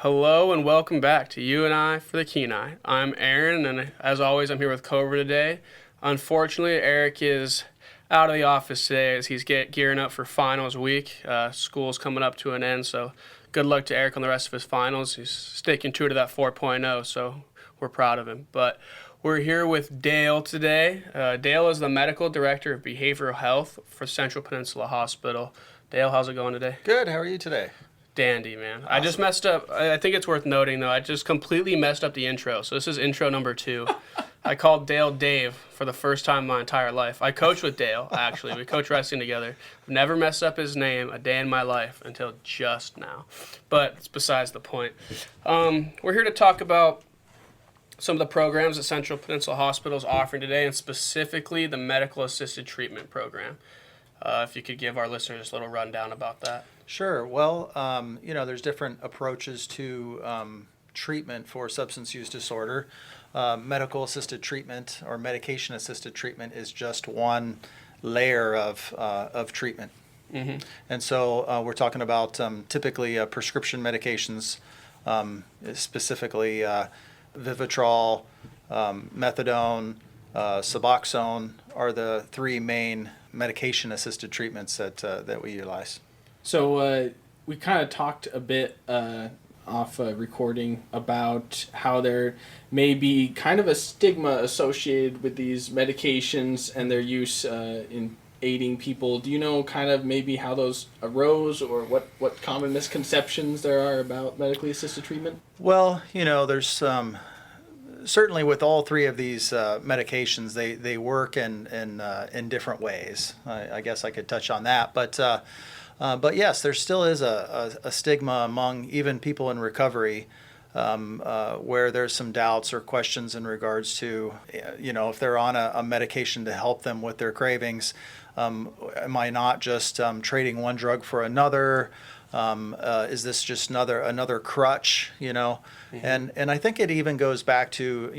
Hello and welcome back to You and I for the Kenai. I'm Aaron, and as always, I'm here with Koebryn today. Unfortunately, Eric is out of the office today as he's gearing up for finals week. School's coming up to an end, so good luck to Eric on the rest of his finals. He's sticking true to that 4.0, so we're proud of him. But we're here with Dale today. Dale is the medical director of behavioral health for Central Peninsula Hospital. Dale, how's it going today? Good. How are you today? Dandy, man. Awesome. I just messed up. I think it's worth noting, though, I just completely messed up the intro. So this is intro number 2. I called Dale Dave for the first time in my entire life. I coach with Dale, actually. We coach wrestling together. I've never messed up his name a day in my life until just now. But it's besides the point. We're here to talk about some of the programs that Central Peninsula Hospital is offering today, and specifically the medical assisted treatment program. If you could give our listeners just a little rundown about that. Sure. Well, there's different approaches to treatment for substance use disorder. Medical assisted treatment or medication assisted treatment is just one layer of treatment. Mm-hmm. And so we're talking about typically prescription medications, specifically Vivitrol, methadone, Suboxone are the 3 main medication-assisted treatments that we utilize. So we kind of talked a bit off recording about how there may be kind of a stigma associated with these medications and their use in aiding people. Do you know kind of maybe how those arose, or what common misconceptions there are about medically assisted treatment? Well, there's certainly with all 3 of these medications, they work in different ways. I guess I could touch on that, but yes, there still is a stigma among even people in recovery where there's some doubts or questions in regards to, if they're on a medication to help them with their cravings, am I not just trading one drug for another? Is this just another crutch, Mm-hmm. And I think it even goes back to,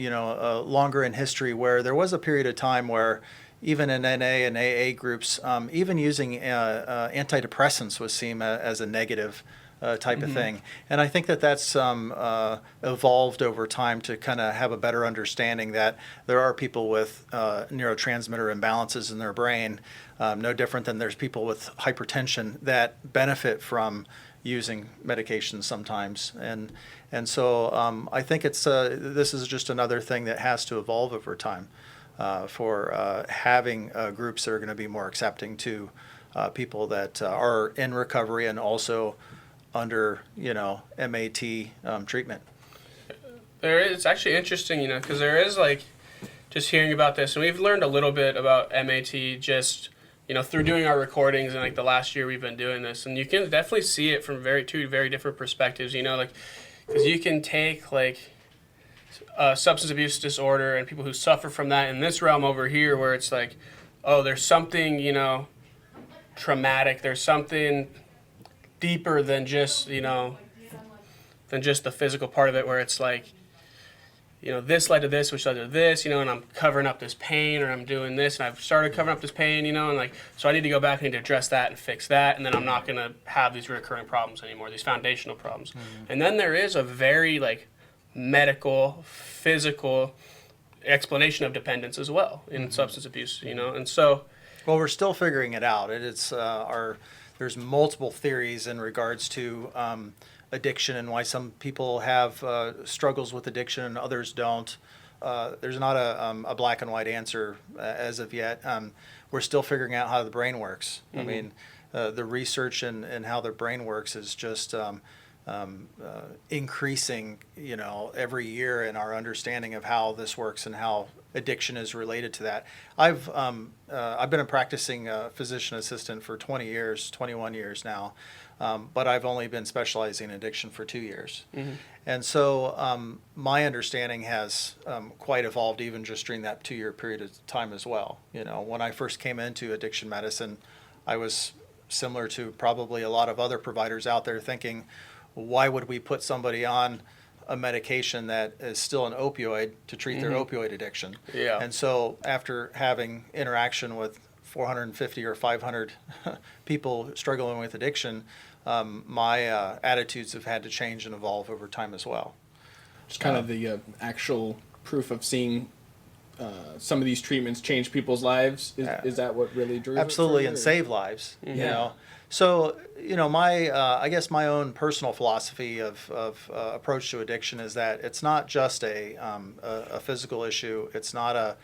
longer in history where there was a period of time where even in NA and AA groups, even using antidepressants was seen as a negative type Mm-hmm. of thing. And I think that's evolved over time to kind of have a better understanding that there are people with neurotransmitter imbalances in their brain, no different than there's people with hypertension that benefit from using medications sometimes. And so I think this is just another thing that has to evolve over time for having groups that are going to be more accepting to people that are in recovery and also under, MAT treatment. It's actually interesting, because there is just hearing about this, and we've learned a little bit about MAT just, through doing our recordings and the last year we've been doing this, and you can definitely see it from two very different perspectives, because you can take substance abuse disorder and people who suffer from that in this realm over here where it's there's something, traumatic, there's something deeper than just, the physical part of it where it's this led to this, which led to this, and I'm covering up this pain, or I'm doing this, and I've started covering up this pain, and so I need to go back, I need to address that and fix that, and then I'm not going to have these recurring problems anymore, these foundational problems. Mm-hmm. And then there is a very, medical, physical explanation of dependence as well in mm-hmm. substance abuse, and so... Well, we're still figuring it out. There's multiple theories in regards to addiction and why some people have struggles with addiction and others don't. There's not a black and white answer as of yet. We're still figuring out how the brain works. Mm-hmm. I mean, the research and how the brain works is just increasing, every year in our understanding of how this works and how addiction is related to that. I've been a practicing physician assistant for 21 years now, but I've only been specializing in addiction for 2 years. Mm-hmm. And so my understanding has quite evolved even just during that 2-year period of time as well. When I first came into addiction medicine, I was similar to probably a lot of other providers out there thinking, why would we put somebody on a medication that is still an opioid to treat mm-hmm. their opioid addiction? Yeah. And so after having interaction with 450 or 500 people struggling with addiction, my attitudes have had to change and evolve over time as well. Just kind of the actual proof of seeing some of these treatments change people's lives. Is that what really drew it Absolutely, for you, and or? save lives. Yeah. You know, so my I guess my own personal philosophy of approach to addiction is that it's not just a physical issue. It's not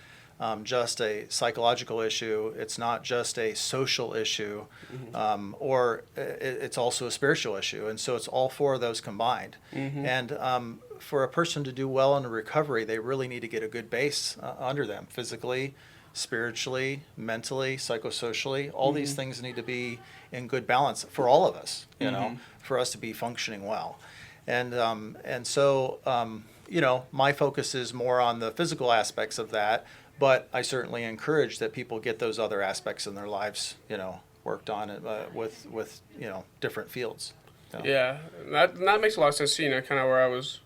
just a psychological issue. It's not just a social issue, or it's also a spiritual issue. And so it's all four of those combined. And for a person to do well in recovery, they really need to get a good base under them, physically, spiritually, mentally, psychosocially. All these things need to be in good balance for all of us, you know, for us to be functioning well. And so my focus is more on the physical aspects of that. But I certainly encourage that people get those other aspects in their lives, worked on with different fields. So. Yeah, that makes a lot of sense. Kind of where I was,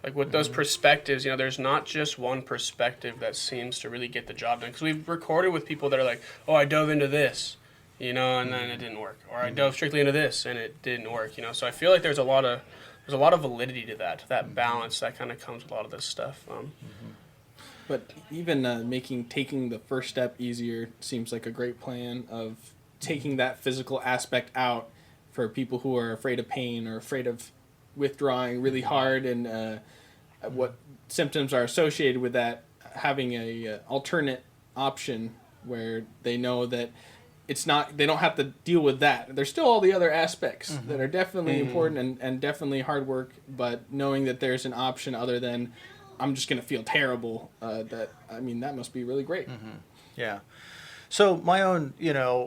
like with those perspectives. There's not just one perspective that seems to really get the job done. Because we've recorded with people that are like, "Oh, I dove into this, and then it didn't work," or "I dove strictly into this and it didn't work." So I feel like there's a lot of validity to that balance that kind of comes with a lot of this stuff. But even taking the first step easier seems like a great plan of taking that physical aspect out for people who are afraid of pain or afraid of withdrawing really hard, and what symptoms are associated with that, having a alternate option where they know that they don't have to deal with that. There's still all the other aspects that are definitely important and definitely hard work, but knowing that there's an option other than I'm just going to feel terrible, that must be really great. Yeah. So my own,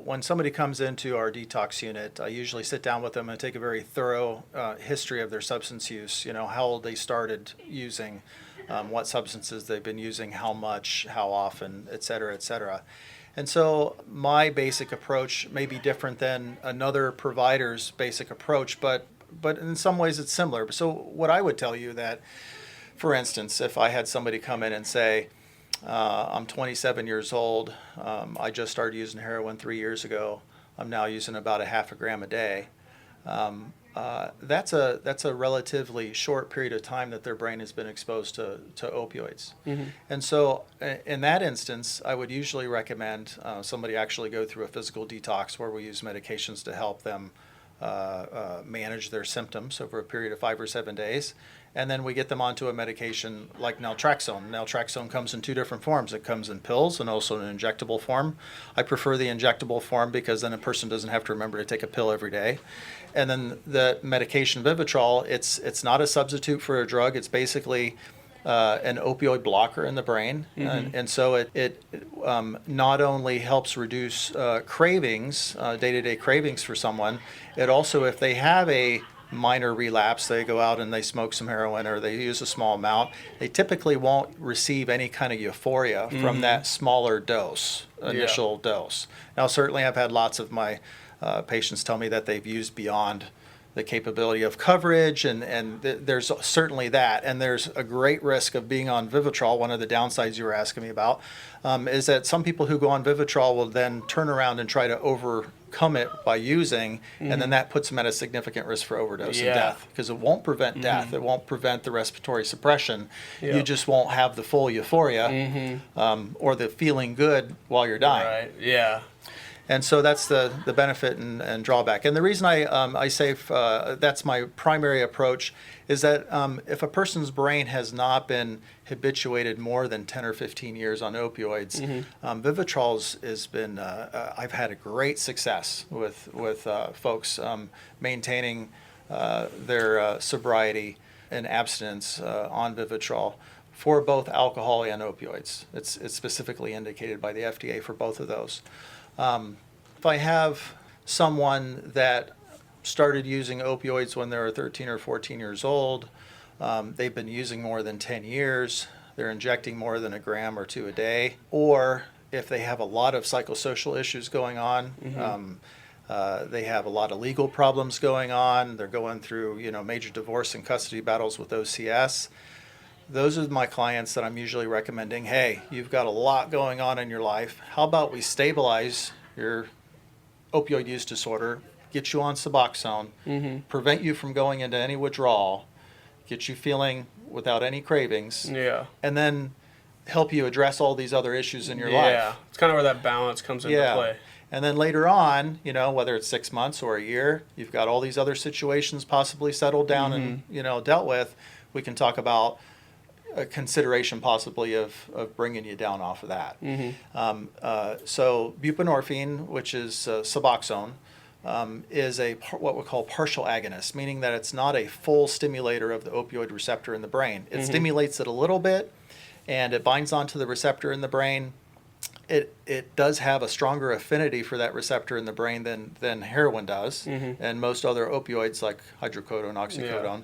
when somebody comes into our detox unit, I usually sit down with them and take a very thorough history of their substance use, how old they started using, what substances they've been using, how much, how often, et cetera, et cetera. And so my basic approach may be different than another provider's basic approach, but in some ways it's similar. So what I would tell you that, for instance, if I had somebody come in and say, I'm 27 years old, I just started using heroin 3 years ago, I'm now using about a half a gram a day, that's a relatively short period of time that their brain has been exposed to opioids. And so in that instance, I would usually recommend somebody actually go through a physical detox where we use medications to help them manage their symptoms over a period of 5 or 7 days. And then we get them onto a medication like naltrexone. Naltrexone comes in two different forms. It comes in pills and also in an injectable form. I prefer the injectable form because then a person doesn't have to remember to take a pill every day. And then the medication Vivitrol, it's not a substitute for a drug. It's basically an opioid blocker in the brain. And so it not only helps reduce cravings, day-to-day cravings for someone, it also, if they have a minor relapse, they go out and they smoke some heroin or they use a small amount, they typically won't receive any kind of euphoria from that smaller dose, initial dose. Now, certainly I've had lots of my patients tell me that they've used beyond the capability of coverage, and there's certainly that. And there's a great risk of being on Vivitrol. One of the downsides you were asking me about is that some people who go on Vivitrol will then turn around and try to overcome it by using, and then that puts them at a significant risk for overdose and death, because it won't prevent death. It won't prevent the respiratory suppression. You just won't have the full euphoria or the feeling good while you're dying. Right. Yeah. And so that's the benefit and drawback. And the reason I say that's my primary approach is that if a person's brain has not been habituated more than 10 or 15 years on opioids, Vivitrol has been, I've had a great success with folks maintaining their sobriety and abstinence on Vivitrol for both alcohol and opioids. It's specifically indicated by the FDA for both of those. If I have someone that started using opioids when they were 13 or 14 years old, they've been using more than 10 years, they're injecting more than a gram or two a day, or if they have a lot of psychosocial issues going on, they have a lot of legal problems going on, they're going through major divorce and custody battles with OCS. Those are my clients that I'm usually recommending, hey, you've got a lot going on in your life. How about we stabilize your opioid use disorder get you on Suboxone, prevent you from going into any withdrawal, get you feeling without any cravings, Yeah. and then help you address all these other issues in your Yeah. life. It's kind of where that balance comes into play. And then later on, you know, whether it's 6 months or a year, you've got all these other situations possibly settled down and, you know, dealt with. We can talk about a consideration possibly of bringing you down off of that. So buprenorphine, which is Suboxone, is what we call partial agonist, meaning that it's not a full stimulator of the opioid receptor in the brain. It stimulates it a little bit, and it binds onto the receptor in the brain. It does have a stronger affinity for that receptor in the brain than heroin does, and most other opioids like hydrocodone, oxycodone.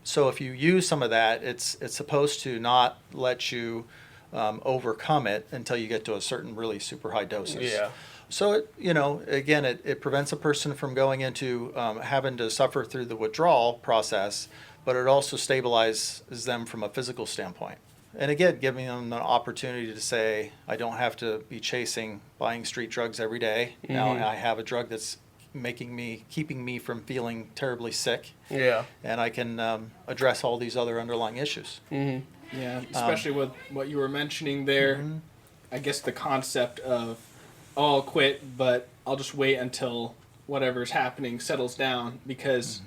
So if you use some of that, it's supposed to not let you overcome it until you get to a certain really super high doses. Yeah. So it prevents a person from going into having to suffer through the withdrawal process, but it also stabilizes them from a physical standpoint. And again, giving them the opportunity to say, I don't have to be buying street drugs every day. Now I have a drug that's keeping me from feeling terribly sick. Yeah. And I can address all these other underlying issues. Yeah, especially with what you were mentioning there. I guess the concept of, I'll quit, but I'll just wait until whatever's happening settles down, because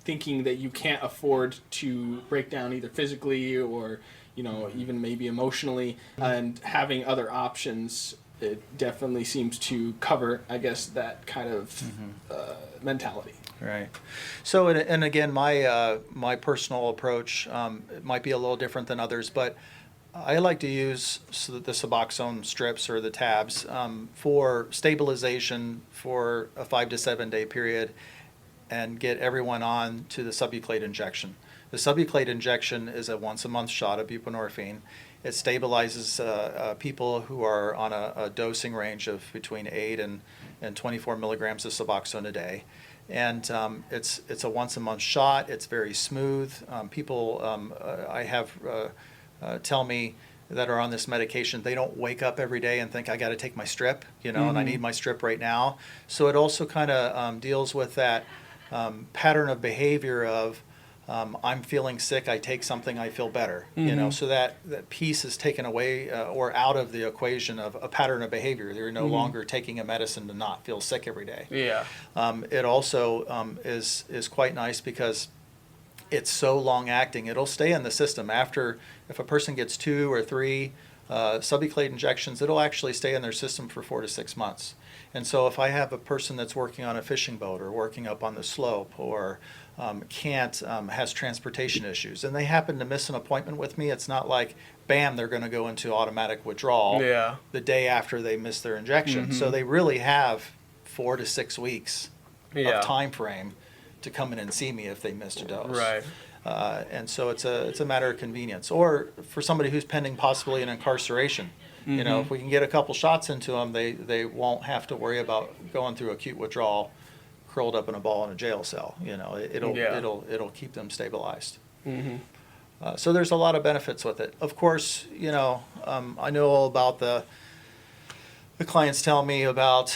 thinking that you can't afford to break down either physically or, you know, even maybe emotionally, and having other options, it definitely seems to cover, I guess, that kind of mentality. Right. So, and again, my personal approach, it might be a little different than others, but I like to use the Suboxone strips or the tabs for stabilization for a 5 to 7 day period, and get everyone on to the subuclade injection. The subuclade injection is a once-a-month shot of buprenorphine. It stabilizes people who are on a dosing range of between 8 and 24 milligrams of Suboxone a day. And it's a once-a-month shot. It's very smooth. People I have tell me that are on this medication, they don't wake up every day and think, I got to take my strip, you know, and I need my strip right now. So it also kind of deals with that pattern of behavior of, I'm feeling sick, I take something, I feel better. You know, so that piece is taken away or out of the equation of a pattern of behavior. They're no longer taking a medicine to not feel sick every day. Yeah. It also is quite nice because it's so long acting. It'll stay in the system after, if a person gets 2 or 3 subuclade injections, it'll actually stay in their system for 4 to 6 months. And so if I have a person that's working on a fishing boat or working up on the slope or has transportation issues, and they happen to miss an appointment with me, it's not like, bam, they're going to go into automatic withdrawal the day after they miss their injection. So they really have 4 to 6 weeks of time frame to come in and see me if they missed a dose. Right. And so it's a matter of convenience. Or for somebody who's pending possibly an incarceration, you know, if we can get a couple shots into them, they won't have to worry about going through acute withdrawal, curled up in a ball in a jail cell. You know, it'll keep them stabilized. So there's a lot of benefits with it. Of course, you know, I know all about the clients tell me about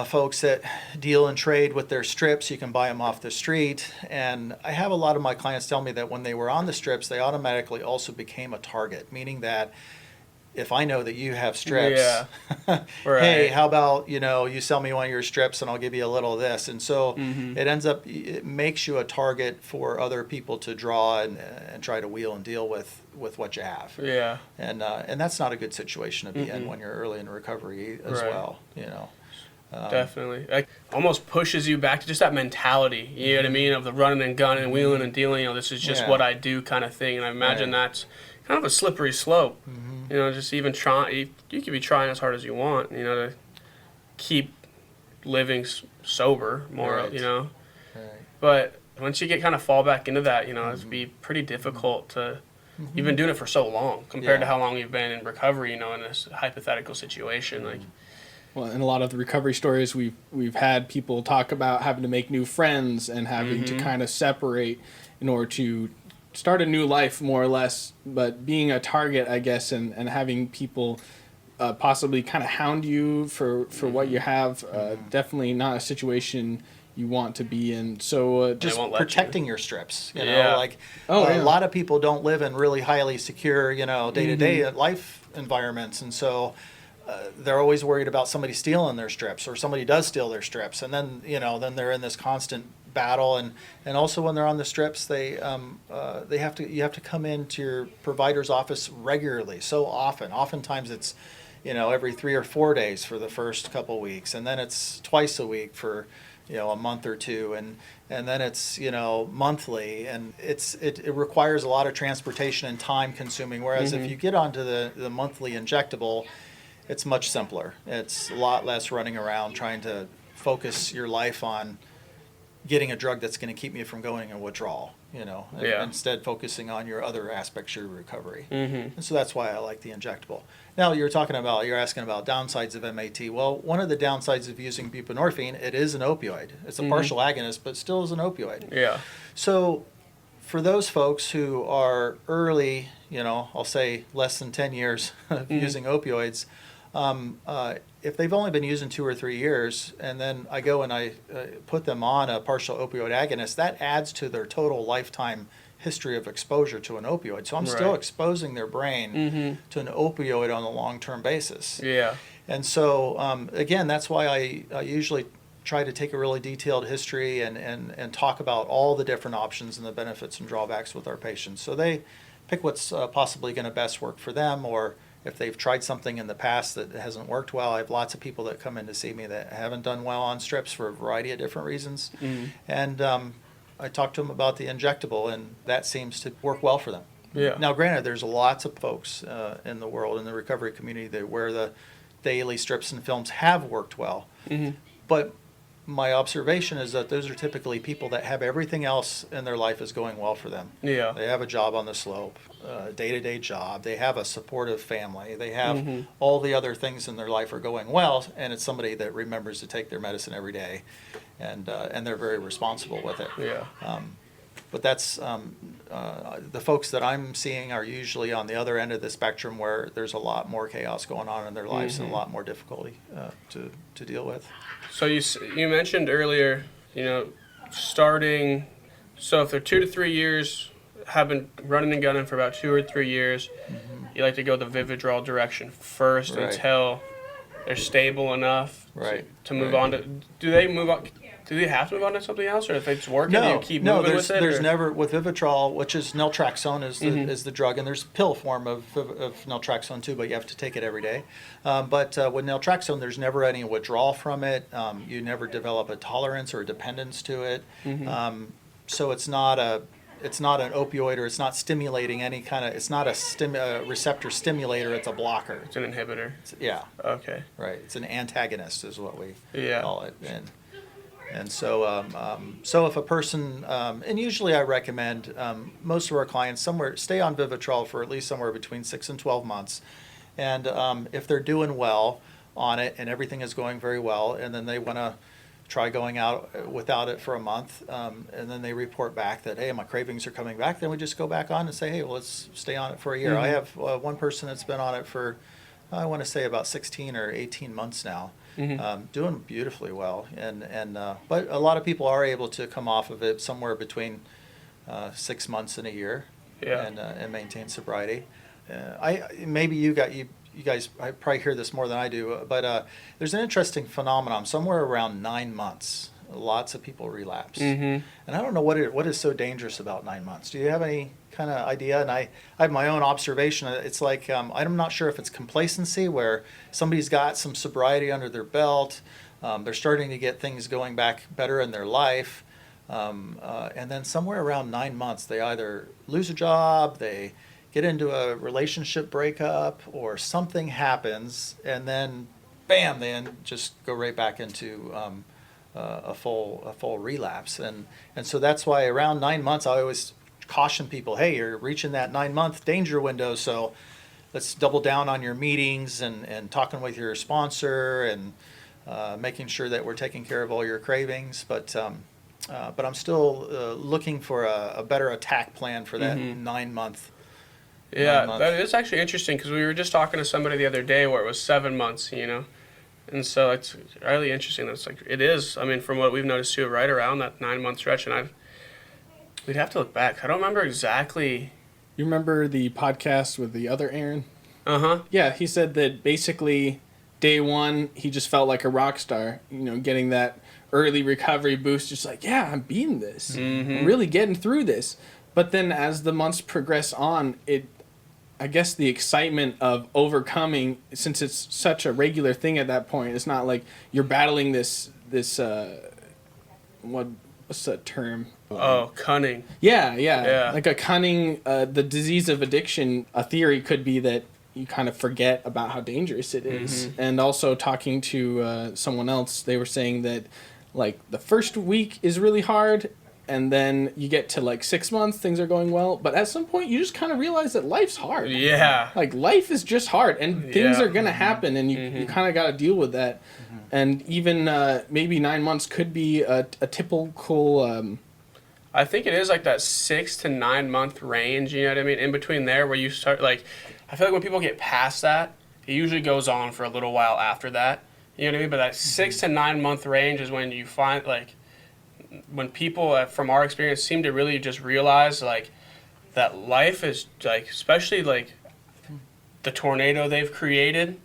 folks that deal and trade with their strips. You can buy them off the street. And I have a lot of my clients tell me that when they were on the strips, they automatically also became a target, meaning that if I know that you have strips, hey, how about, you know, you sell me one of your strips and I'll give you a little of this. And so it makes you a target for other people to draw and try to wheel and deal with what you have. Yeah. And that's not a good situation to be in when you're early in recovery as well, you know. Definitely. Like, almost pushes you back to just that mentality, you know what I mean, of the running and gunning and wheeling and dealing, you know, this is just what I do kind of thing. And I imagine that's kind of a slippery slope. You know, just even trying, you could be trying as hard as you want, you know, to keep living sober more, you know. But once you get kind of fall back into that, you know, it'd be pretty difficult to, you've been doing it for so long compared to how long you've been in recovery, you know, in this hypothetical situation. Like, well, in a lot of the recovery stories, we've had people talk about having to make new friends and having to kind of separate in order to start a new life, more or less, but being a target, I guess, and having people possibly kind of hound you for what you have, definitely not a situation you want to be in. So Just won't let protecting your strips, you know, Yeah. like Yeah. a lot of people don't live in really highly secure, you know, day-to-day life environments. And so they're always worried about somebody stealing their strips, or somebody does steal their strips. And then, you know, then they're in this constant battle. And also when they're on the strips, you have to come into your provider's office regularly, so often. Oftentimes it's, you know, every 3 or 4 days for the first couple weeks, and then it's twice a week for, you know, a month or two, and then it's, you know, monthly, and it requires a lot of transportation and time consuming. Whereas if you get onto the monthly injectable, it's much simpler. It's a lot less running around trying to focus your life on getting a drug that's going to keep me from going in withdrawal, you know, instead focusing on your other aspects of your recovery. And so that's why I like the injectable. Now you're asking about downsides of MAT. Well, one of the downsides of using buprenorphine, it is an opioid. It's a partial agonist, but still is an opioid. Yeah. So for those folks who are early, you know, I'll say less than 10 years of using opioids, if they've only been using 2 or 3 years, and then I go and I put them on a partial opioid agonist, that adds to their total lifetime history of exposure to an opioid. So I'm still exposing their brain to an opioid on a long-term basis. Yeah. And so, again, that's why I usually try to take a really detailed history and talk about all the different options and the benefits and drawbacks with our patients. So they pick what's possibly going to best work for them, or if they've tried something in the past that hasn't worked well. I have lots of people that come in to see me that haven't done well on strips for a variety of different reasons. And I talk to them about the injectable, and that seems to work well for them. Yeah. Now, granted, there's lots of folks in the world, in the recovery community, that where the daily strips and films have worked well. But my observation is that those are typically people that have everything else in their life is going well for them. Yeah. They have a job on the slope, a day-to-day job. They have a supportive family. They have all the other things in their life are going well, and it's somebody that remembers to take their medicine every day, and they're very responsible with it. Yeah. But that's the folks that I'm seeing are usually on the other end of the spectrum, where there's a lot more chaos going on in their lives and a lot more difficulty to deal with. So you mentioned earlier, you know, starting. So if they're 2 to 3 years, have been running and gunning for about 2 or 3 years, you like to go the Vivitrol direction first until they're stable enough to move on to. Do they move on? Do they have to move on to something else, or if it's working, do you keep moving with it? There's never, with Vivitrol, which is naltrexone is the drug, and there's pill form of naltrexone too, but you have to take it every day. But with naltrexone, there's never any withdrawal from it. You never develop a tolerance or a dependence to it. So it's not an opioid, or it's not stimulating any kind of. It's not a receptor stimulator. It's a blocker. It's an inhibitor. Yeah. Okay. Right. It's an antagonist, is what we Yeah. call it. And so, so if a person, and usually I recommend most of our clients stay on Vivitrol for at least somewhere between 6 and 12 months. And if they're doing well on it and everything is going very well, and then they want to try going out without it for a month, and then they report back that, hey, my cravings are coming back, then we just go back on and say, hey, well, let's stay on it for a year. I have one person that's been on it for, I want to say about 16 or 18 months now. Doing beautifully well, but a lot of people are able to come off of it somewhere between 6 months and a year, and maintain sobriety. You guys I probably hear this more than I do, but there's an interesting phenomenon. Somewhere around 9 months, lots of people relapse, and I don't know what is so dangerous about 9 months. Do you have any kind of idea? And I have my own observation. It's like I'm not sure if it's complacency, where somebody's got some sobriety under their belt, they're starting to get things going back better in their life, and then somewhere around 9 months they either lose a job, they get into a relationship breakup, or something happens, and then bam, they just go right back into a full relapse. And so that's why around 9 months I always caution people, hey, you're reaching that 9-month danger window, so let's double down on your meetings and talking with your sponsor and making sure that we're taking care of all your cravings. But I'm still looking for a better attack plan for that 9 month. Yeah, that is actually interesting, because we were just talking to somebody the other day where it was 7 months, you know, And so it's really interesting. It's like it is. I mean, from what we've noticed too, right around that 9-month stretch, and we'd have to look back. I don't remember exactly. You remember the podcast with the other Aaron? Uh-huh. Yeah, he said that basically day one, he just felt like a rock star, getting that early recovery boost, just like, yeah, I'm beating this. I'm really getting through this. But then as the months progress on, I guess the excitement of overcoming, since it's such a regular thing at that point, it's not like you're battling this what's that term? Oh, cunning. Yeah. Like a cunning, the disease of addiction, a theory could be that you kind of forget about how dangerous it is. And also talking to someone else, they were saying that like the first week is really hard, and then you get to like 6 months, things are going well, but at some point you just kind of realize that life's hard. Yeah. Like life is just hard, and things are gonna happen, and you kind of got to deal with that. And even maybe 9 months could be a typical. I think it is like that 6 to 9 month range. You know what I mean? In between there, where you start like, I feel like when people get past that, it usually goes on for a little while after that. You know what I mean? But that 6 to 9 month range is when you find like, when people from our experience seem to really just realize like that life is like, especially like the tornado they've created,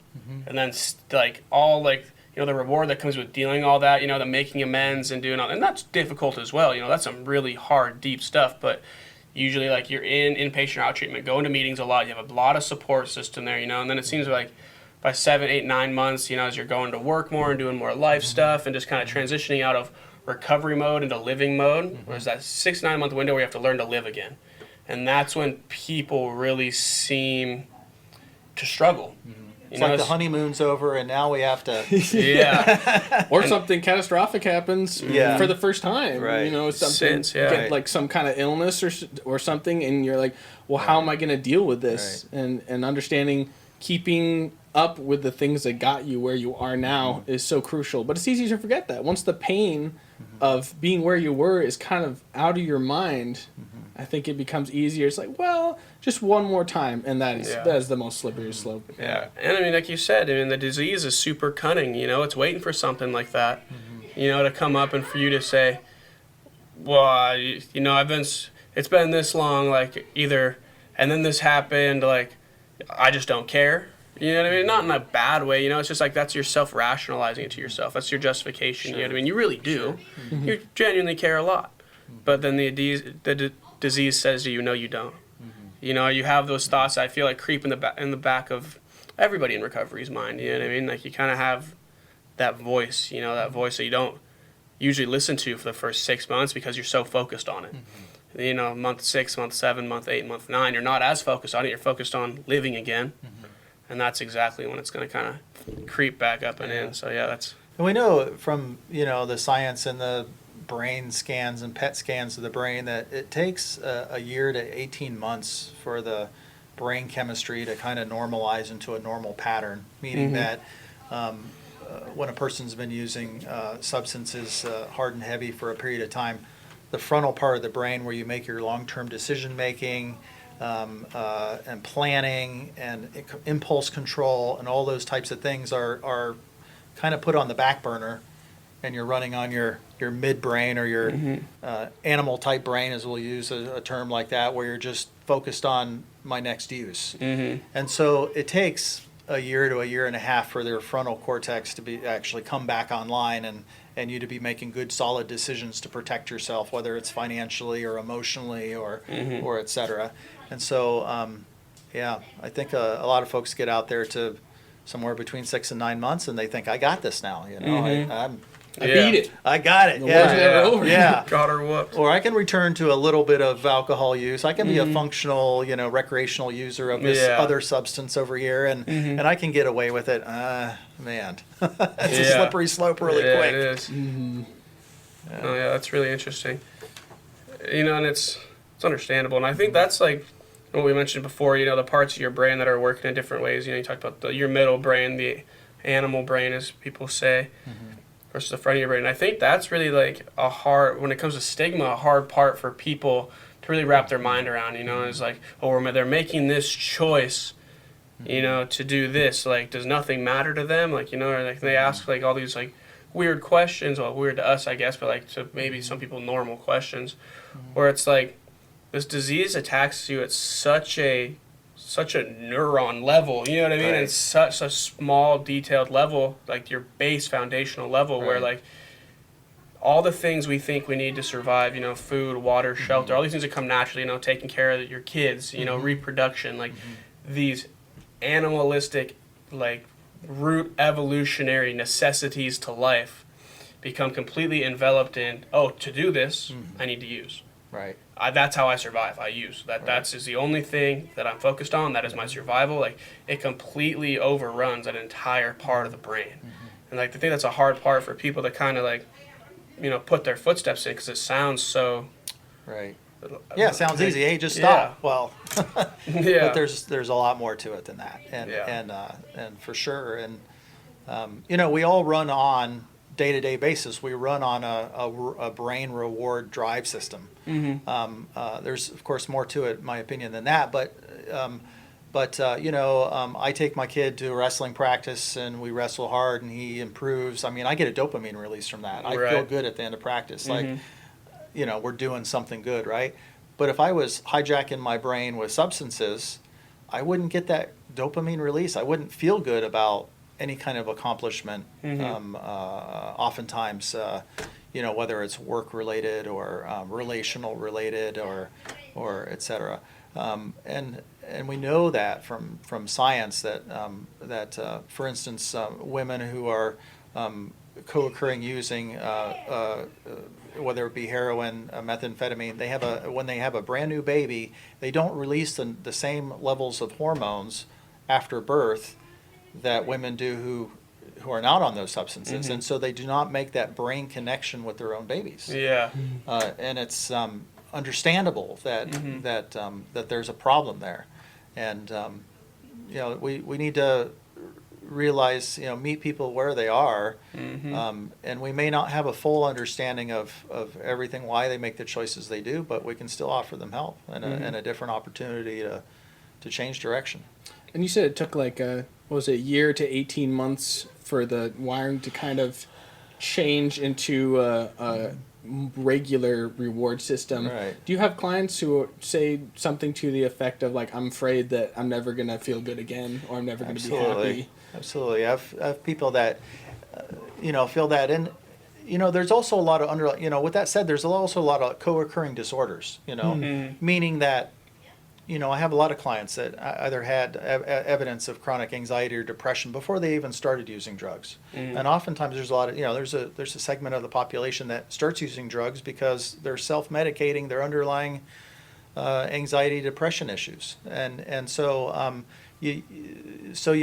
and then like all like, the reward that comes with dealing all that, the making amends and doing all, and that's difficult as well. That's some really hard, deep stuff. But usually, like, you're in inpatient out treatment, going to meetings a lot. You have a lot of support system there, and then it seems like by 7, 8, 9 months, as you're going to work more and doing more life stuff and just kind of transitioning out of recovery mode into living mode, whereas that 6, 9 month window where you have to learn to live again, and that's when people really seem to struggle. It's like the honeymoon's over, and now we have to. Yeah. Or something catastrophic happens for the first time. Right. Something, get like some kind of illness or something, and you're like, well, how am I going to deal with this? Right. And understanding, keeping up with the things that got you where you are now is so crucial. But it's easy to forget that. Once the pain of being where you were is kind of out of your mind, I think it becomes easier. It's like, well, just one more time, and that is the most slippery slope. Yeah, and I mean, like you said, the disease is super cunning. It's waiting for something like that, to come up and for you to say, well, it's been this long, like either, and then this happened, like, I just don't care. You know what I mean? Not in a bad way. It's just like that's your self-rationalizing it to yourself. That's your justification. Sure. You know what I mean? You really do. Sure. You genuinely care a lot, but then the disease says to you, no, you don't. You have those thoughts, I feel like, creep in the back of everybody in recovery's mind. You know what I mean? Like, you kind of have that voice, that voice that you don't usually listen to for the first 6 months because you're so focused on it. Month 6, month 7, month 8, month 9, you're not as focused on it. You're focused on living again. And that's exactly when it's going to kind of creep back up and in. So, that's... And we know from, the science and the brain scans and PET scans of the brain that it takes a year to 18 months for the brain chemistry to kind of normalize into a normal pattern, meaning that when a person's been using substances hard and heavy for a period of time, the frontal part of the brain where you make your long-term decision making and planning and impulse control and all those types of things are kind of put on the back burner, and you're running on your midbrain or your animal type brain, as we'll use a term like that, where you're just focused on my next use. And so it takes a year to a year and a half for their frontal cortex to be actually come back online and you to be making good solid decisions to protect yourself, whether it's financially or emotionally or et cetera. And so I think a lot of folks get out there to somewhere between 6 and 9 months and they think, I got this now, I beat it. I got it. The war's never over. Yeah. Got her whooped. Or I can return to a little bit of alcohol use. I can be a functional, recreational user of this other substance over here, and I can get away with it. Man, it's a slippery slope really quick. It is. Oh yeah, that's really interesting. And it's understandable, and I think that's like what we mentioned before. The parts of your brain that are working in different ways. You talked about your middle brain, the animal brain, as people say. Versus the front of your brain. And I think that's really like when it comes to stigma, a hard part for people to really wrap their mind around, is like, they're making this choice you know, to do this? Like, does nothing matter to them? Like, you know, or like they ask like all these like weird questions. Well, weird to us, I guess, but like to maybe some people normal questions, where it's like this disease attacks you at such a neuron level. You know what I mean? Right. It's such a small, detailed level, like your base foundational level, where Right. like all the things we think we need to survive, you know, food, water, shelter, all these things that come naturally, you know, taking care of your kids, you know, reproduction, like these animalistic, like root evolutionary necessities to life become completely enveloped in, oh, to do this, I need to use. Right. That's how I survive. I use that. Right. That's is the only thing that I'm focused on. That is my survival. Like it completely overruns an entire part of the brain, and like I think that's a hard part for people to kind of like, you know, put their footsteps in because it sounds so. Right. Yeah, sounds easy. Hey, just Yeah. stop. Well, Yeah. but there's a lot more to it than that, and Yeah. and for sure, and you know, we all run on day-to-day basis. We run on a brain reward drive system. There's of course more to it, in my opinion, than that, but you know, I take my kid to a wrestling practice and we wrestle hard and he improves. I mean, I get a dopamine release from that. I feel Right. good at the end of practice. Like, you know, we're doing something good, right? But if I was hijacking my brain with substances, I wouldn't get that dopamine release. I wouldn't feel good about any kind of accomplishment. Oftentimes, you know, whether it's work related or relational related or et cetera. And we know that from science that for instance, women who are co-occurring using whether it be heroin, methamphetamine, when they have a brand new baby, they don't release the same levels of hormones after birth that women do who are not on those substances, and so they do not make that brain connection with their own babies. Yeah. And it's understandable that there's a problem there, and you know, we need to realize, you know, meet people where they are, and we may not have a full understanding of everything, why they make the choices they do, but we can still offer them help and a different opportunity to change direction. And you said it took like what was it, a year to 18 months for the wiring to kind of change into a regular reward system. Right. Do you have clients who say something to the effect of like, I'm afraid that I'm never going to feel good again, or I'm never going to be happy? Absolutely. I have people that, you know, feel that. And, you know, there's also a lot of you know, with that said, there's also a lot of co-occurring disorders, you know, meaning that, you know, I have a lot of clients that either had evidence of chronic anxiety or depression before they even started using drugs. And oftentimes there's a lot of, you know, there's a segment of the population that starts using drugs because they're self-medicating their underlying anxiety, depression issues. And so you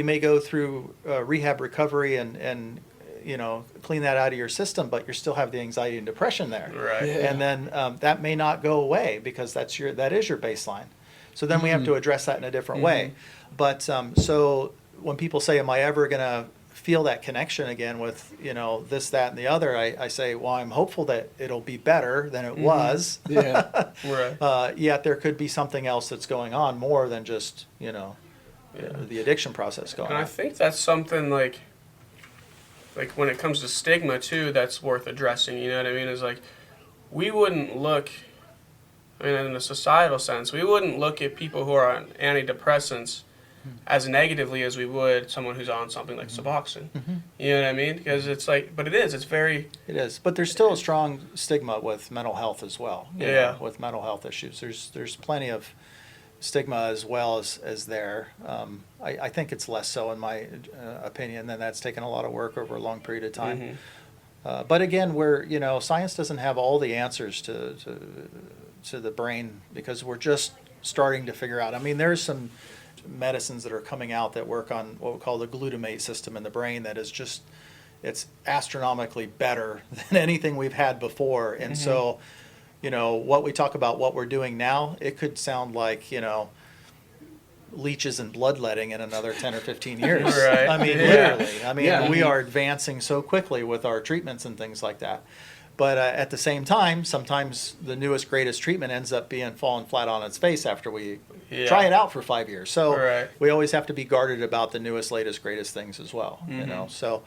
may go through rehab recovery and you know, clean that out of your system, but you still have the anxiety and depression there. Right. Yeah. And then that may not go away because that is your baseline. So then we have to address that in a different way. But so when people say, am I ever going to feel that connection again with, you know, this, that, and the other, I say, well, I'm hopeful that it'll be better than it was. Yeah. Right. Yet there could be something else that's going on more than just, you know, the addiction process going And on. I think that's something like when it comes to stigma too, that's worth addressing. You know what I mean? Is like we wouldn't look, I mean, in a societal sense, we wouldn't look at people who are on antidepressants as negatively as we would someone who's on something like Suboxone. You know what I mean? Because it's like, but it is. It's very. It is, but there's still a strong stigma with mental health as well. you Yeah. know, with mental health issues, there's plenty of stigma as well as there. I think it's less so in my opinion, and that's taken a lot of work over a long period of time. But again, you know, science doesn't have all the answers to the brain because we're just starting to figure out. I mean, there's some medicines that are coming out that work on what we call the glutamate system in the brain that is just, it's astronomically better than anything we've had before. And so, you know, what we talk about, what we're doing now, it could sound like, you know, leeches and bloodletting in another 10 or 15 years. Right. I mean, Yeah. literally. I mean, Yeah. we are advancing so quickly with our treatments and things like that. But at the same time, sometimes the newest, greatest treatment ends up being falling flat on its face after we try it out for 5 years. So Right. we always have to be guarded about the newest, latest, greatest things as well. You Mm-hmm. know, so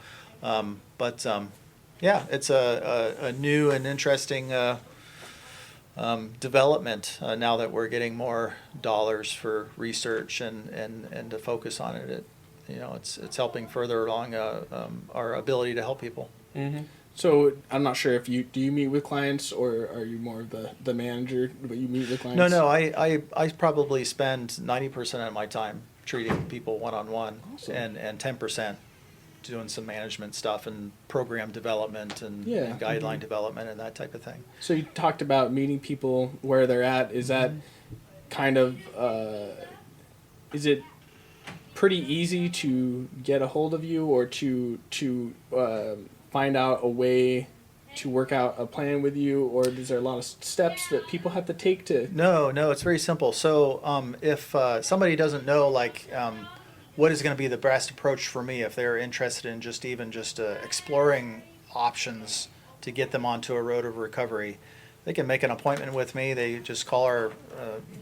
yeah, it's a new and interesting development now that we're getting more dollars for research and to focus on it. It's helping further along our ability to help people. Mm-hmm. So I'm not sure if do you meet with clients, or are you more of the manager, but you meet with clients? No, I probably spend 90% of my time treating people one-on-one. Awesome. and 10% doing some management stuff and program development and Yeah. guideline development and that type of thing. So you talked about meeting people where they're at. Is that kind of is it pretty easy to get a hold of you, or to find out a way to work out a plan with you, or is there a lot of steps that people have to take to? No, it's very simple. So if somebody doesn't know what is going to be the best approach for me, if they're interested in just exploring options to get them onto a road of recovery, they can make an appointment with me. They just call our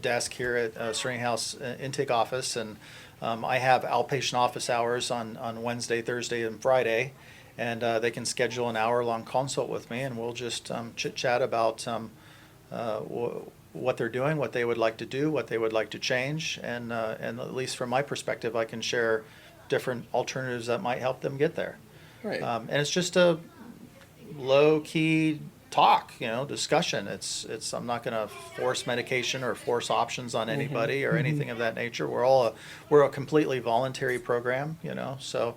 desk here at Serenity House intake office, and I have outpatient office hours on Wednesday, Thursday, and Friday. And they can schedule an hour-long consult with me, and we'll just chit-chat about what they're doing, what they would like to do, what they would like to change, and at least from my perspective, I can share different alternatives that might help them get there. Right. And it's just a low-key talk, discussion. I'm not going to force medication or force options on anybody or anything of that nature. We're a completely voluntary program, so.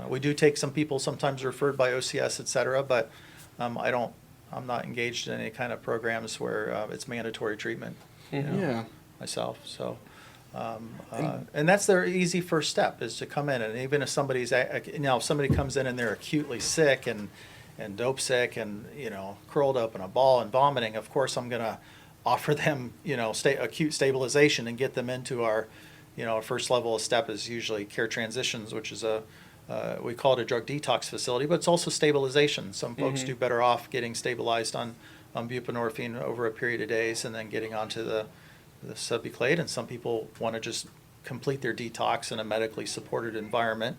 We do take some people sometimes referred by OCS, et cetera, but I'm not engaged in any kind of programs where it's mandatory treatment. Yeah. Myself. So, and that's their easy first step, is to come in, and even if if somebody comes in and they're acutely sick and dope sick and curled up in a ball and vomiting, of course I'm going to offer them acute stabilization and get them into our first level of step is usually care transitions, which is we call it a drug detox facility, but it's also stabilization. Some folks do better off getting stabilized on buprenorphine over a period of days and then getting onto the subuclade, and some people want to just complete their detox in a medically supported environment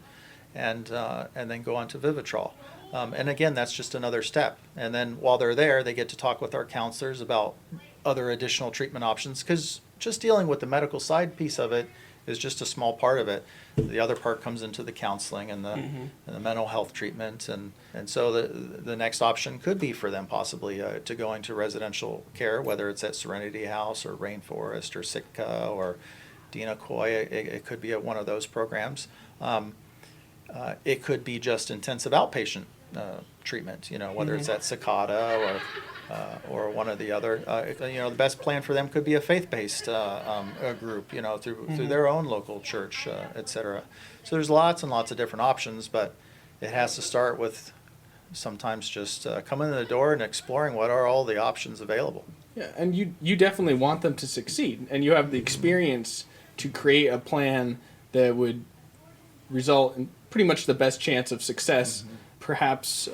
and then go on to Vivitrol. And again, that's just another step. And then while they're there, they get to talk with our counselors about other additional treatment options, because just dealing with the medical side piece of it is just a small part of it. The other part comes into the counseling and the mental health treatment, and so the next option could be for them possibly to go into residential care, whether it's at Serenity House or Rainforest or Sitka or Dina Coy. It could be at one of those programs. It could be just intensive outpatient treatment, whether it's at Cicada or one of the other. The best plan for them could be a faith-based group, through their own local church, et cetera. So there's lots and lots of different options, but it has to start with sometimes just coming in the door and exploring what are all the options available. Yeah, and you definitely want them to succeed, and you have the experience to create a plan that would result in pretty much the best chance of success. Perhaps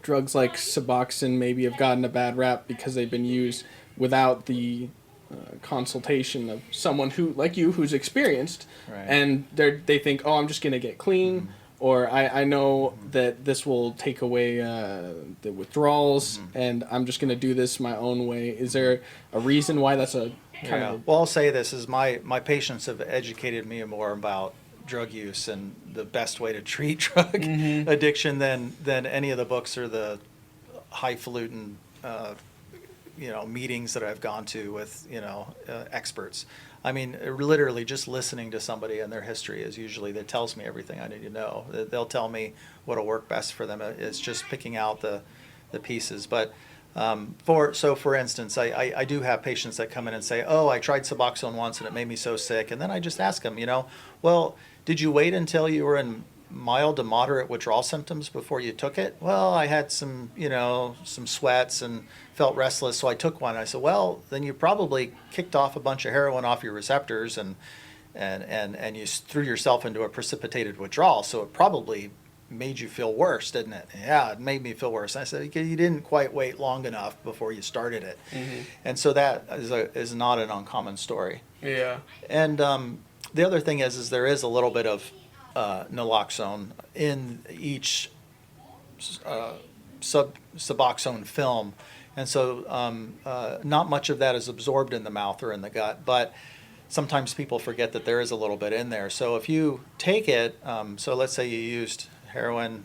drugs like Suboxone maybe have gotten a bad rap because they've been used without the consultation of someone who's experienced, Right. and they think, oh, I'm just going to get clean, or I know that this will take away the withdrawals, and I'm just going to do this my own way. Is there a reason why that's a kind of... Well, I'll say this, is my patients have educated me more about drug use and the best way to treat drug addiction than any of the books or the highfalutin meetings that I've gone to with experts. I mean, literally just listening to somebody and their history is usually that tells me everything I need to know. They'll tell me what'll work best for them. It's just picking out the pieces. But for instance, I do have patients that come in and say, oh, I tried Suboxone once and it made me so sick. And then I just ask them, well, did you wait until you were in mild to moderate withdrawal symptoms before you took it? Well, I had some sweats and felt restless, so I took one. I said, well, then you probably kicked off a bunch of heroin off your receptors and you threw yourself into a precipitated withdrawal. So it probably made you feel worse, didn't it? Yeah, it made me feel worse. And I said, you didn't quite wait long enough before you started it. And so that is not an uncommon story. Yeah. And the other thing is there is a little bit of naloxone in each suboxone film. And so not much of that is absorbed in the mouth or in the gut, but sometimes people forget that there is a little bit in there. So if you take it, so let's say you used heroin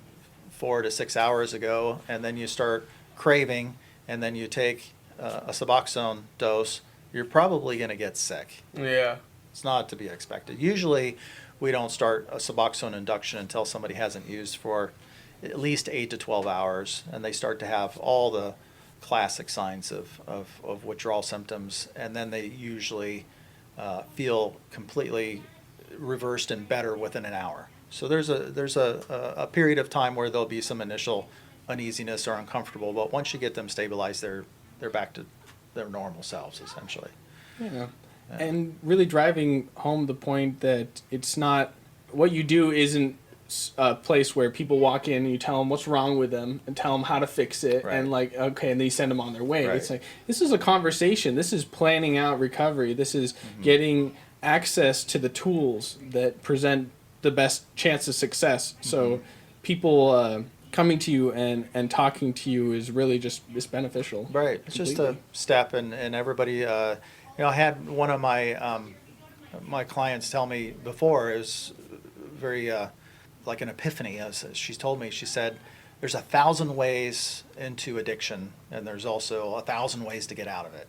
4 to 6 hours ago, and then you start craving, and then you take a Suboxone dose, you're probably going to get sick. Yeah. It's not to be expected. Usually, we don't start a Suboxone induction until somebody hasn't used for at least 8 to 12 hours, and they start to have all the classic signs of withdrawal symptoms, and then they usually feel completely reversed and better within an hour. So there's a period of time where there'll be some initial uneasiness or uncomfortable, but once you get them stabilized, they're back to their normal selves essentially. Yeah. And really driving home the point that it's not, what you do isn't a place where people walk in and you tell them what's wrong with them and tell them how to fix it, Right. and like, okay, and then you send them on their way. Right. It's like, this is a conversation. This is planning out recovery. This is getting access to the tools that present the best chance of success. So people coming to you and talking to you is really just, it's beneficial. Right. It's just a step, and everybody. I had one of my my clients tell me before, it was very like an epiphany. As she's told me, she said, "There's 1,000 ways into addiction, and there's also 1,000 ways to get out of it.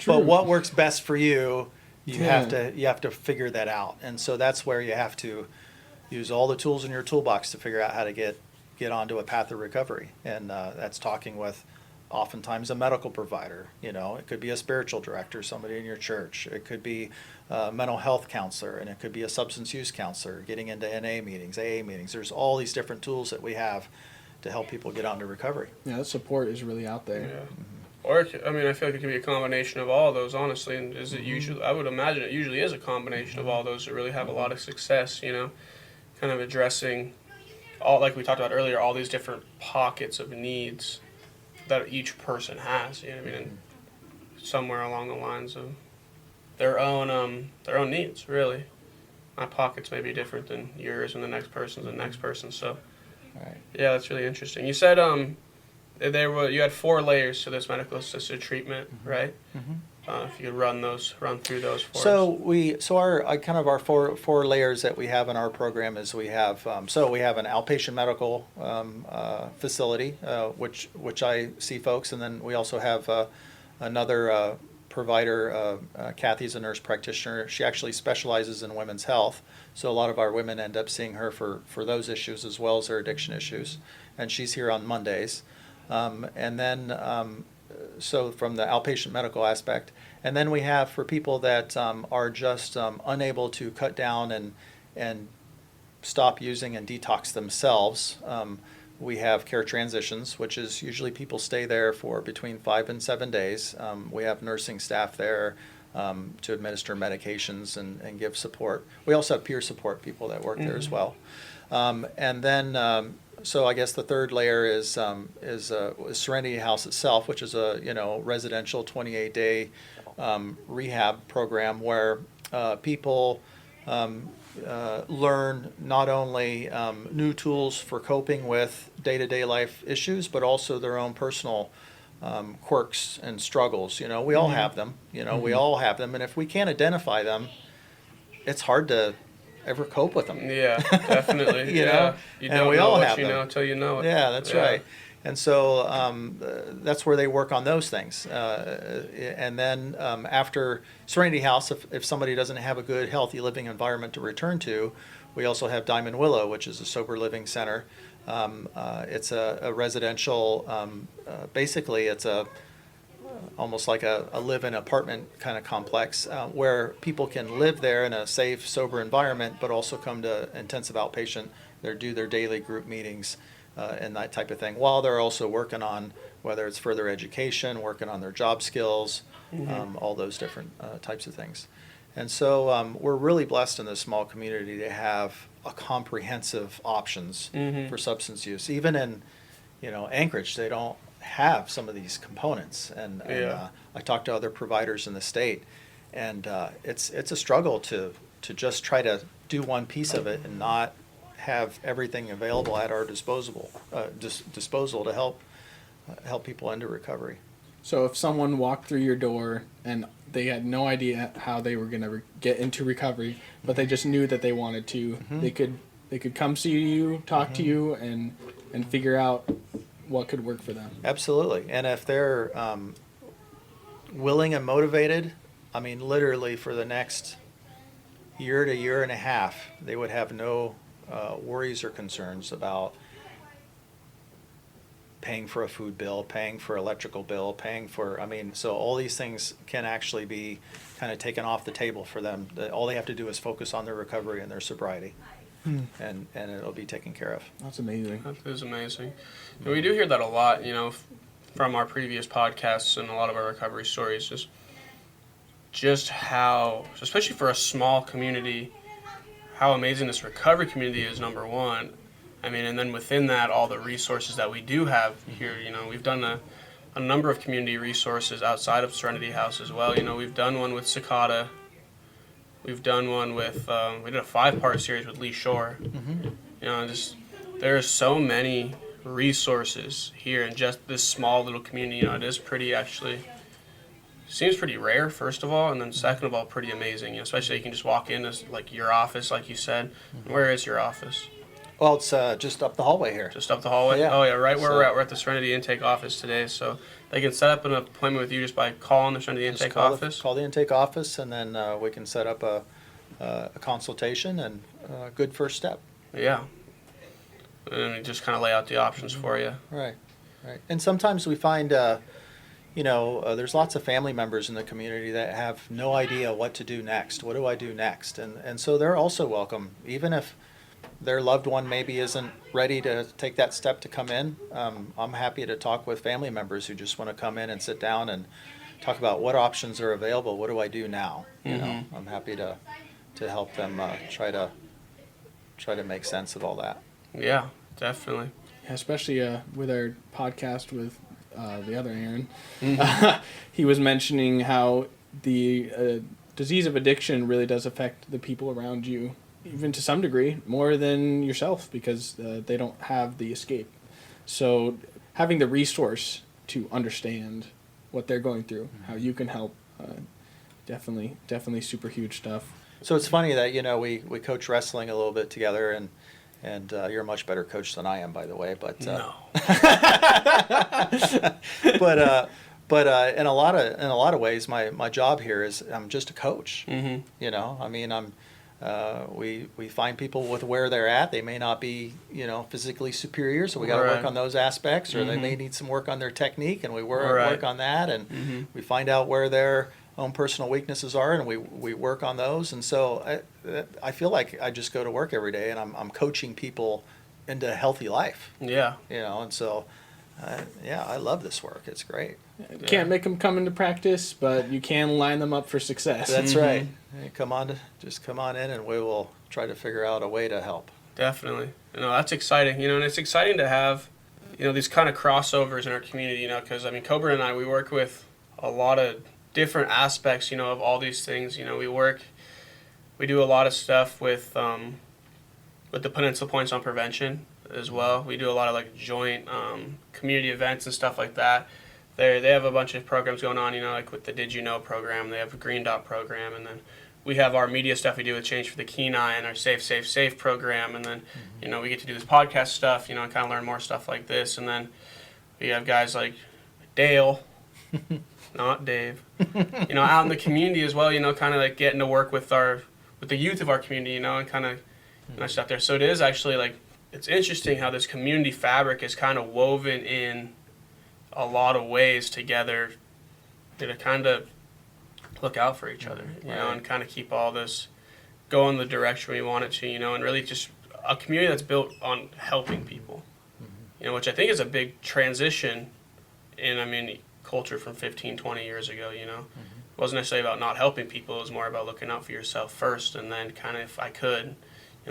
But what works best for you, you have to figure that out. And so that's where you have to use all the tools in your toolbox to figure out how to get onto a path of recovery. And that's talking with oftentimes a medical provider. It could be a spiritual director, somebody in your church. It could be a mental health counselor, and it could be a substance use counselor, getting into NA meetings, AA meetings. There's all these different tools that we have to help people get onto recovery. Yeah, that support is really out there. Yeah. Or, I feel like it could be a combination of all of those, honestly. And is it usually, I would imagine it usually is a combination of all those that really have a lot of success, kind of addressing all, like we talked about earlier, all these different pockets of needs that each person has, and somewhere along the lines of their own needs, really. My pockets may be different than yours, and the next person's the next person. So, Right. yeah, that's really interesting. You said you had 4 layers to this medical assisted treatment, right? If you could run through those for us. Our four layers that we have in our program is we have an outpatient medical facility, which I see folks, and then we also have another provider. Kathy's a nurse practitioner. She actually specializes in women's health, so a lot of our women end up seeing her for those issues as well as their addiction issues, and she's here on Mondays. So from the outpatient medical aspect, and then we have for people that are just unable to cut down and stop using and detox themselves, we have care transitions, which is usually people stay there for between 5 and 7 days. We have nursing staff there to administer medications and give support. We also have peer support people that work there as well. So I guess the third layer is Serenity House itself, which is a residential 28-day rehab program where people learn not only new tools for coping with day-to-day life issues, but also their own personal quirks and struggles. We all have them. We all have them, and if we can't identify them, it's hard to ever cope with them. Yeah, definitely. You don't and we know all what have you them. know until you know it. Yeah, that's right. And so that's where they work on those things. And then after Serenity House, if somebody doesn't have a good, healthy living environment to return to, we also have Diamond Willow, which is a sober living center. It's a residential, basically it's almost like a live-in apartment kind of complex where people can live there in a safe, sober environment, but also come to intensive outpatient, do their daily group meetings and that type of thing, while they're also working on whether it's further education, working on their job skills, all those different types of things. And so we're really blessed in this small community to have a comprehensive options for substance use. Even in, Anchorage, they don't have some of these components. And I talked to other providers in the state, and it's a struggle to just try to do one piece of it and not have everything available at our disposal to help people into recovery. So if someone walked through your door and they had no idea how they were going to get into recovery, but they just knew that they wanted to, they could come see you, talk to you, and figure out what could work for them. Absolutely. And if they're willing and motivated, I mean, literally for the next year to year and a half, they would have no worries or concerns about paying for a food bill, paying for electrical bill, so all these things can actually be kind of taken off the table for them. All they have to do is focus on their recovery and their sobriety, and it'll be taken care of. That's amazing. That is amazing. And we do hear that a lot, from our previous podcasts and a lot of our recovery stories, just how, especially for a small community, how amazing this recovery community is, number one. I mean, and then within that, all the resources that we do have here, we've done a number of community resources outside of Serenity House as well. We've done one with Cicada. We've done one with, we did a 5-part series with Lee Shore. There's so many resources here in just this small little community. It is pretty, actually, seems pretty rare, first of all, and then second of all, pretty amazing. Especially you can just walk in as like your office, like you said. Where is your office? Well, it's just up the hallway here. Just up the hallway? Yeah. Oh, yeah, right where we're at. We're at the Serenity Intake office today, so they can set up an appointment with you just by calling the Serenity Intake office. Call the intake office, and then we can set up a consultation, and a good first step. Yeah. And we just kind of lay out the options for you. Right. And sometimes we find, there's lots of family members in the community that have no idea what to do next. What do I do next? And so they're also welcome, even if their loved one maybe isn't ready to take that step to come in. I'm happy to talk with family members who just want to come in and sit down and talk about what options are available. What do I do now? I'm happy to help them try to make sense of all that. Yeah, definitely. Especially with our podcast with the other Aaron. He was mentioning how the disease of addiction really does affect the people around you, even to some degree, more than yourself, because they don't have the escape. So having the resource to understand what they're going through, how you can help, definitely super huge stuff. So it's funny that, we coach wrestling a little bit together, and you're a much better coach than I am, by the way. But No. but in a lot of ways, my job here is I'm just a coach. I mean, we find people with where they're at. They may not be physically superior, so we got to work on those aspects, or they may need some work on their technique, and we work on that, and we find out where their own personal weaknesses are, and we work on those. And so I feel like I just go to work every day, and I'm coaching people into a healthy life. Yeah. And so I love this work. It's great. Can't make them come into practice, but you can line them up for success. That's right. Hey, come on in, and we will try to figure out a way to help. Definitely. That's exciting. And it's exciting to have, these kind of crossovers in our community, because, Koebryn and I, we work with a lot of different aspects, of all these things. We do a lot of stuff with the Peninsula Points on Prevention as well. We do a lot of joint community events and stuff like that. They have a bunch of programs going on, like with the Did You Know program. They have a Green Dot program, and then we have our media stuff we do with Change for the Kenai and our Safe program, and then we get to do this podcast stuff, and kind of learn more stuff like this. And then we have guys like Dale, not Dave, out in the community as well, kind of getting to work with the youth of our community, and kind of stuff there. So it is actually it's interesting how this community fabric is kind of woven in a lot of ways together to kind of look out for each other, and kind of keep all this going the direction we want it to, and really just a community that's built on helping people, which I think is a big transition in, culture from 15, 20 years ago, It wasn't necessarily about not helping people. It was more about looking out for yourself first, and then kind of, if I could,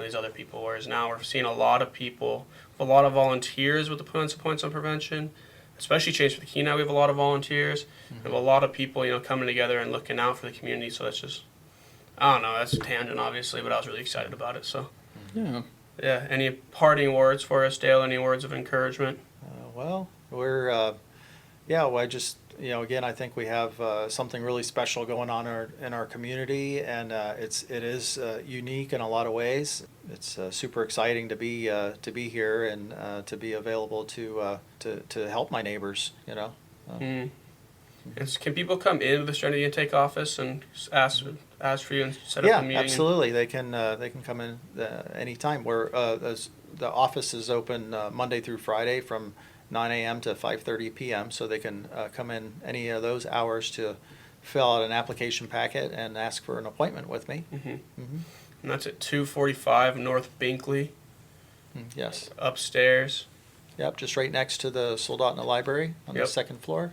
these other people. Whereas now we're seeing a lot of people, a lot of volunteers with the points on prevention, especially Change for the Kenai. We have a lot of volunteers. We have a lot of people, coming together and looking out for the community. So that's just, I don't know, that's a tangent, obviously, but I was really excited about it. So, Yeah. Any parting words for us, Dale? Any words of encouragement? Well, we're, I just, again, I think we have something really special going on in our community, and it is unique in a lot of ways. It's super exciting to be here and to be available to help my neighbors. Can people come into the Serenity Intake office and ask for you and set up a meeting? Yeah, absolutely. They can come in anytime. The office is open Monday through Friday from 9 a.m. to 5:30 p.m. So they can come in any of those hours to fill out an application packet and ask for an appointment with me. And that's at 245 North Binkley. Yes. Upstairs. Yep, just right next to the Soldotna Library on the second floor.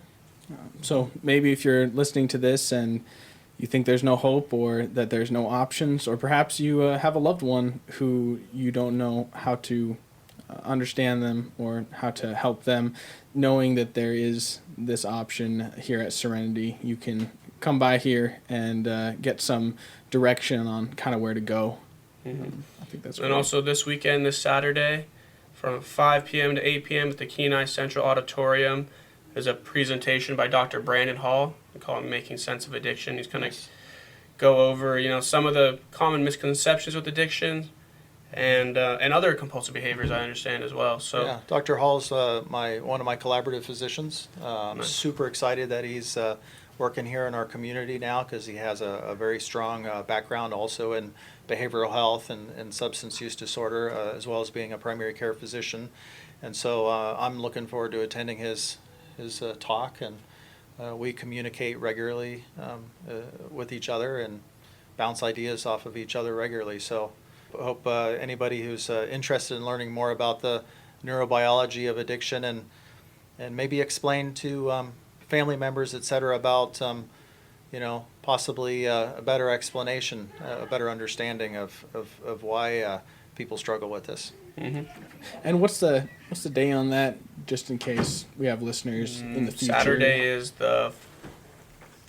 So maybe if you're listening to this and you think there's no hope or that there's no options, or perhaps you have a loved one who you don't know how to understand them or how to help them, knowing that there is this option here at Serenity, you can come by here and get some direction on kind of where to go. I think that's great. And also this weekend, this Saturday, from 5 p.m. to 8 p.m. at the Kenai Central Auditorium, there's a presentation by Dr. Brandon Hall. We call him Making Sense of Addiction. He's going to go over, some of the common misconceptions with addiction and other compulsive behaviors, I understand, as well. So yeah, Dr. Hall's one of my collaborative physicians. I'm Nice. super excited that he's working here in our community now because he has a very strong background also in behavioral health and substance use disorder, as well as being a primary care physician. And so I'm looking forward to attending his talk, and we communicate regularly with each other and bounce ideas off of each other regularly. So I hope anybody who's interested in learning more about the neurobiology of addiction and maybe explain to family members, et cetera, about possibly a better explanation, a better understanding of why people struggle with this. And what's the day on that, just in case we have listeners in the future? Saturday is the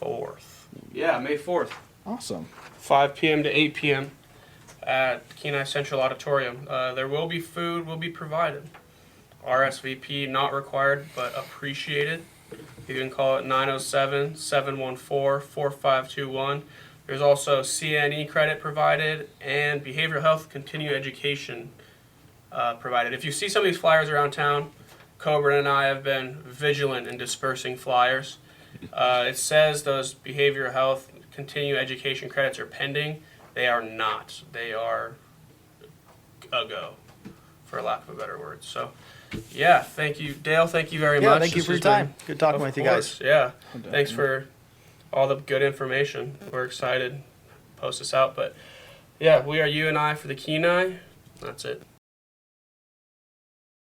4th. Yeah, May 4th. Awesome. 5 p.m. to 8 p.m. at Kenai Central Auditorium. There will be food will be provided. RSVP not required, but appreciated. You can call it 907-714-4521. There's also CNE credit provided and behavioral health continuing education provided. If you see some of these flyers around town, Koebryn and I have been vigilant in dispersing flyers. It says those behavioral health continuing education credits are pending. They are not. They are a go, for lack of a better word. So, yeah, thank you, Dale. Thank you very much. Yeah, thank you This for your has been- time. Good talking of with you guys. course, yeah. Thanks for all the good information. We're excited. Post this out. But, yeah, we are you and I for the Kenai. That's it.